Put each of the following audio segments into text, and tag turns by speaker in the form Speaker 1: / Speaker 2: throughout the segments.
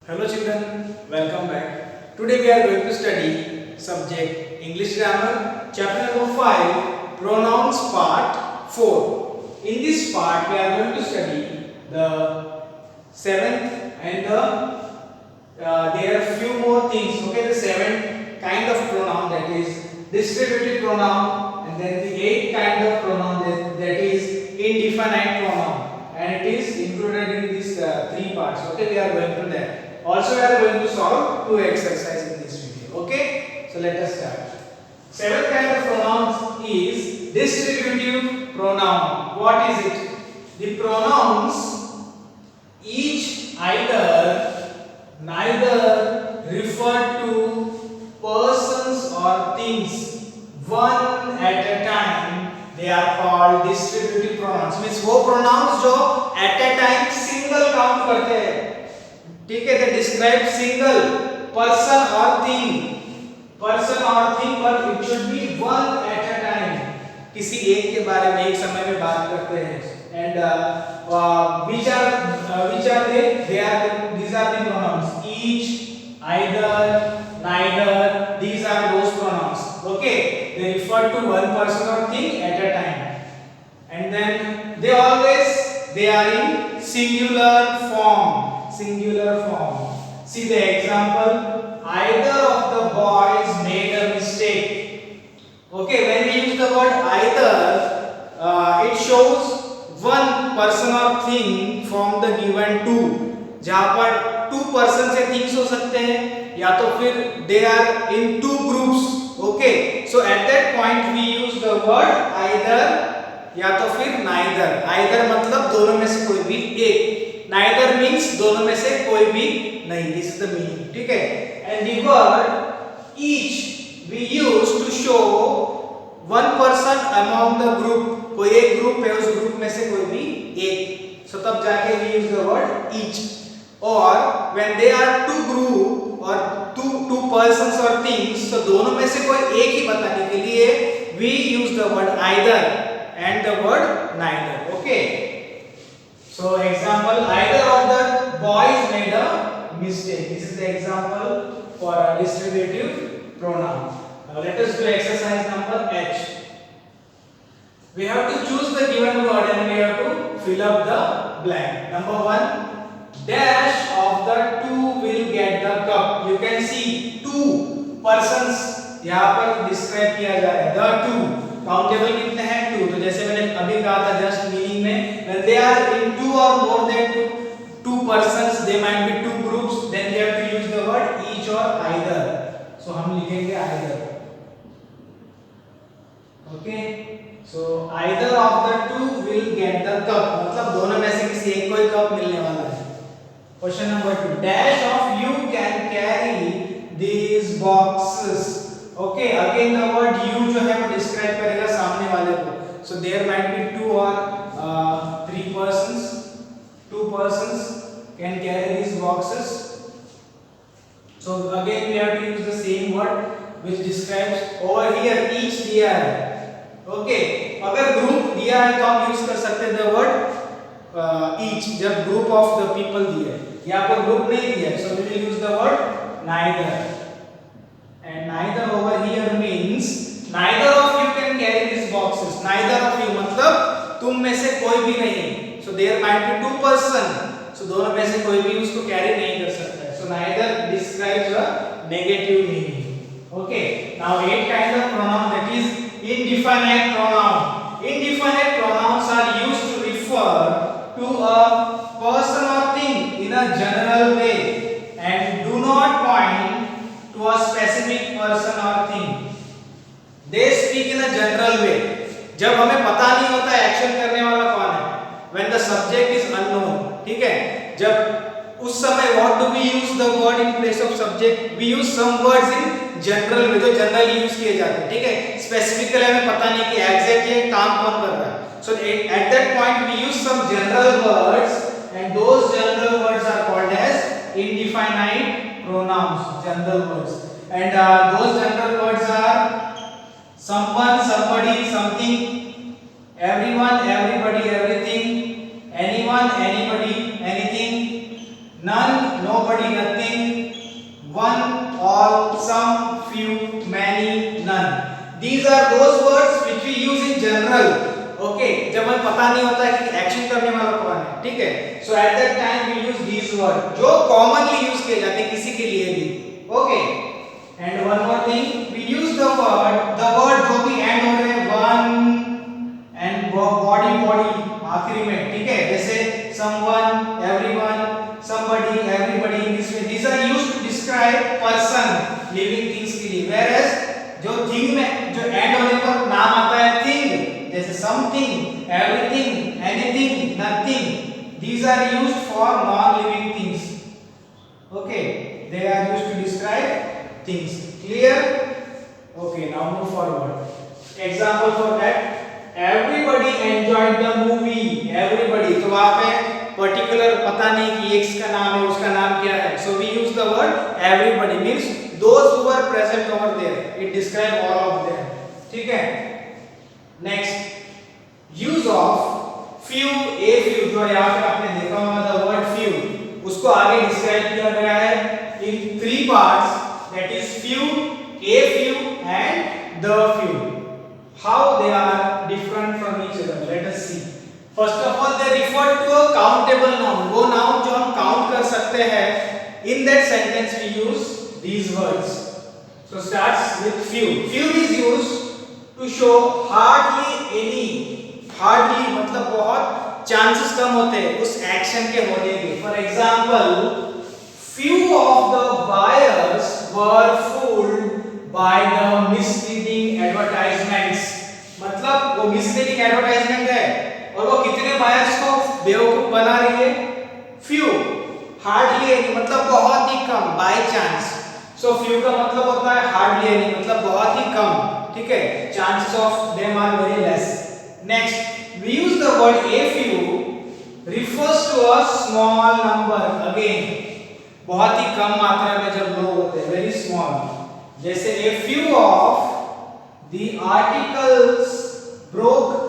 Speaker 1: Hello children, welcome back. Today we are going to study subject English grammar, chapter number 5, pronouns part 4. In this part we are going to study the seventh and there are few more things. Okay, the seventh kind of pronoun, that is distributive pronoun, and then the eighth kind of pronoun, that is indefinite pronoun, and it is included in these three parts. Okay, we are going to that. Also, we are going to solve two exercises in this video. Okay, so let us start. Seventh kind of pronouns is distributive pronoun. What is it? The pronouns each neither refer to persons or things one at a time. They are called distributive pronouns. Means वो pronouns जो at a time single count करते हैं. ठीक है, they describe single person or thing, but it should be one at a time. किसी एक के बारे में एक समय में बात करते हैं. And which are they? These are the pronouns each, either, neither. These are those pronouns. Okay, they refer to one person or thing at a time, and then they are in singular form. See the example. Either of the boys made a mistake. Okay, when we use the word either, it shows one person or thing from the given two. जहाँ पर two persons या things हो सकते हैं, या तो फिर they are in two groups. Okay, so at that point we use the word either या तो फिर neither. Either मतलब दोनों में से कोई भी एक. Neither means दोनों में से कोई भी नहीं. This is the meaning. ठीक है. And the word each we use to show one person among the group. कोई एक ग्रुप है, उस ग्रुप में से कोई भी एक. So तब जाके we use the word each. Or when they are two group or two persons or things, so दोनों में से कोई एक ही बताने के लिए we use the word either and the word neither. Okay. So example, either of the boys made a mistake. This is the example for a distributive pronoun. Now let us do exercise number H. We have to choose the given word and we have to fill up the blank. Number 1, dash of the two will get the cup. You can see two persons यहाँ पर describe किया जा रहा है. The two. Countable कितने हैं? 2. तो जैसे मैंने अभी कहा था जस्ट मीनिंग में, when they are in two or more than two persons, they might be two groups, then we have to use the word each or either. So हम लिखेंगे either. Okay, so either of the two will get the cup. मतलब दोनों में से किसी एक को cup मिलने वाला है. Question number 2, dash of you can carry these boxes. Okay, again the word you जो है वो describe करेगा सामने वाले को. So there might be two or three persons. Two persons can carry these boxes. So again we have to use the same word which describes. Over here each दिया है. Okay, अगर group दिया है तो हम use कर सकते हैं the word each जब group of the people दिया है. यहाँ पर group नहीं दिया है, so we will use the word neither. And neither over here means neither of you can carry these boxes. Neither of you मतलब तुम में से कोई भी नहीं. So there might be two person. So दोनों में से कोई भी उसको carry नहीं कर सकता है. So neither describes a negative meaning. Okay. Now 8 kind of pronoun, that is indefinite pronoun. Indefinite pronouns are used to refer to a person or thing in a general way and do not point to a specific person or thing. They speak in a general way. जब हमें पता नहीं होता action करने वाला कौन है, when the subject is unknown. ठीक है, जब उस समय what do we use the word in place of subject? We use some words in general way, जो generally use किए जाते हैं. ठीक है, specifically हमें पता नहीं कि exactly काम कौन कर रहा है. So at that point we use some general words, and those general words are called as indefinite pronouns. General words, and those general words are someone, somebody, something, everyone, everybody, everything, anyone, anybody, anything, none, nobody, nothing, general, okay, जब हमें पता नहीं होता कि action करने वाला कौन है, ठीक है, so at that time we use these word जो कॉमनली यूज किए जाते हैं किसी के लिए भी, okay. And one more thing, we use the word जो भी एंड हो रहे हैं वन एंड बॉडी बॉडी आखिरी में, ठीक है, जैसे someone, everyone, somebody, everybody, English में these are used to describe person, living things के लिए, whereas जो thing में जो end होने पर नाम आता है thing, जैसे something, everything, anything, nothing, these are used for non-living things, okay, they are used to describe things, clear? Okay, now move forward. Example for that, everybody enjoyed the movie, everybody, तो वहाँ पे particular पता नहीं कि एक का नाम है उसका नाम क्या है, so we use the word everybody means those who were present over there, it describe all of them, ठीक है। next, use of few, a few, जो यहाँ पे आपने देखा होगा the word few, उसको आगे डिस्क्राइब किया गया है in three parts, that is few, a few and the few. How they are different from each other, let us see. First of all, they refer to a countable noun, वो noun जो हम count कर सकते हैं, in that sentence we use these words. So starts with few. Few is used to show hardly any, hardly मतलब बहुत chances कम होते हैं उस action के होने के. For example, few of the buyers were fooled by the misleading advertisements, मतलब वो misleading advertisement है और वो कितने buyers को बेवकूफ बना रही है, few, hardly any मतलब बहुत ही कम, by chance, so few का मतलब होता है hardly any मतलब बहुत ही कम, ठीक है, chances of them are very less. Next, we use the word a few refers to a small number, again बहुत ही कम मात्रा में जब लोग होते हैं, very small, जैसे a few of the articles broke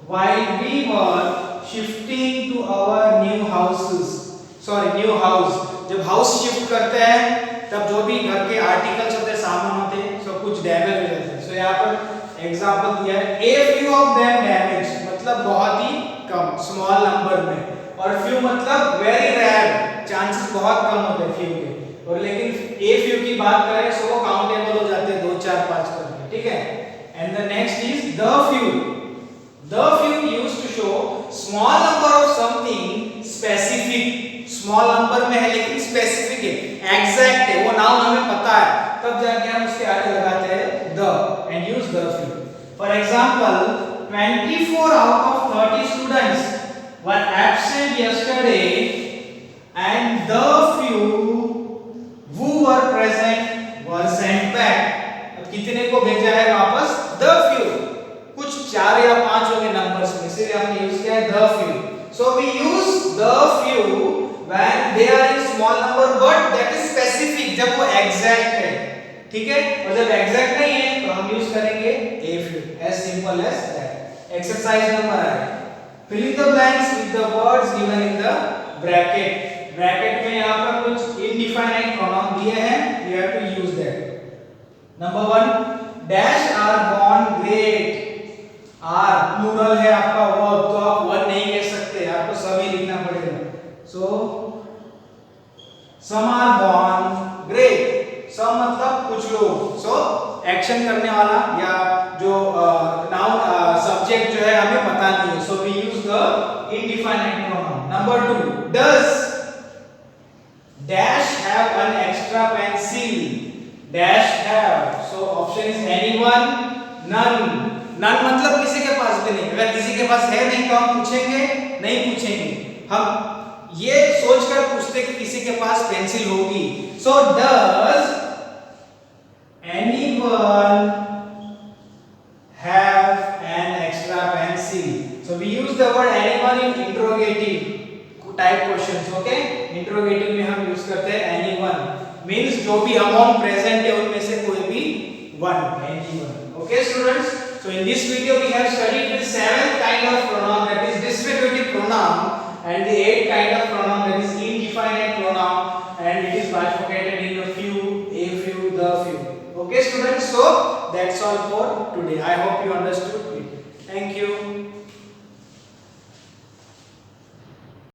Speaker 1: while we were shifting to our new houses, sorry new house, जब house shift करते हैं तब जो भी घर के articles होते हैं, सामान होते हैं, सब कुछ डैमेज हो जाते हैं, so यहाँ पर एग्जांपल दिया है a few of them damaged मतलब बहुत ही कम, small number में, और few मतलब very rare, chances बहुत कम होते हैं few के, और लेकिन a few की बात करें सो वो काउंटेबल हो जाते हैं 2 4 5 करके, ठीक है। And the next is the few. The few used to show small number of something specific, small number में है लेकिन specific है, exact है, वो नाउन हमें पता है, तब जाके हम उसके आगे लगाते हैं the and use the few. For example, 24 out of 30 students were absent yesterday and the few who were present were sent back. अब कितने को भेजा है वापस, the few, कुछ 4 या 5 होंगे नंबर्स में, इसलिए हमने यूज किया है the few. So we use the few when they are in small number but that is specific, जब वो exact है, ठीक है, और जब exact नहीं है तो हम यूज करेंगे a few, as simple as that. Exercise number 8, fill in the blanks with the words given in the bracket. Bracket में यहाँ पर कुछ indefinite pronoun दिए हैं, we have to use that. Number 1, dash are born great. are plural है आपका verb, तो आप one नहीं कह सकते, आपको सभी लिखना पड़ेगा. So some are born great. some मतलब कुछ लोग, so action करने वाला या जो noun subject जो है हमें पता नहीं है, so we use the indefinite pronoun. Number 2, does dash have an extra pencil. dash have, so option is anyone, none. none मतलब किसी के पास भी नहीं, अगर किसी के पास है नहीं तो हम पूछेंगे नहीं पूछेंगे, हम ये सोचकर पूछते कि किसी के पास पेंसिल होगी. so does anyone have an extra pencil. so we use the word anyone in interrogative type questions, okay, interrogative में हम यूज करते हैं anyone, मींस जो भी अमंग प्रेजेंट है उनमें से कोई भी one, anyone. Okay students, so in this video we have studied the 7th kind of pronoun, that is distributive pronoun, and the 8th kind of pronoun, that is indefinite pronoun, and it is bifurcated in a few, a few, the few. Okay students, so that's all for today. I hope you understood it. Thank you.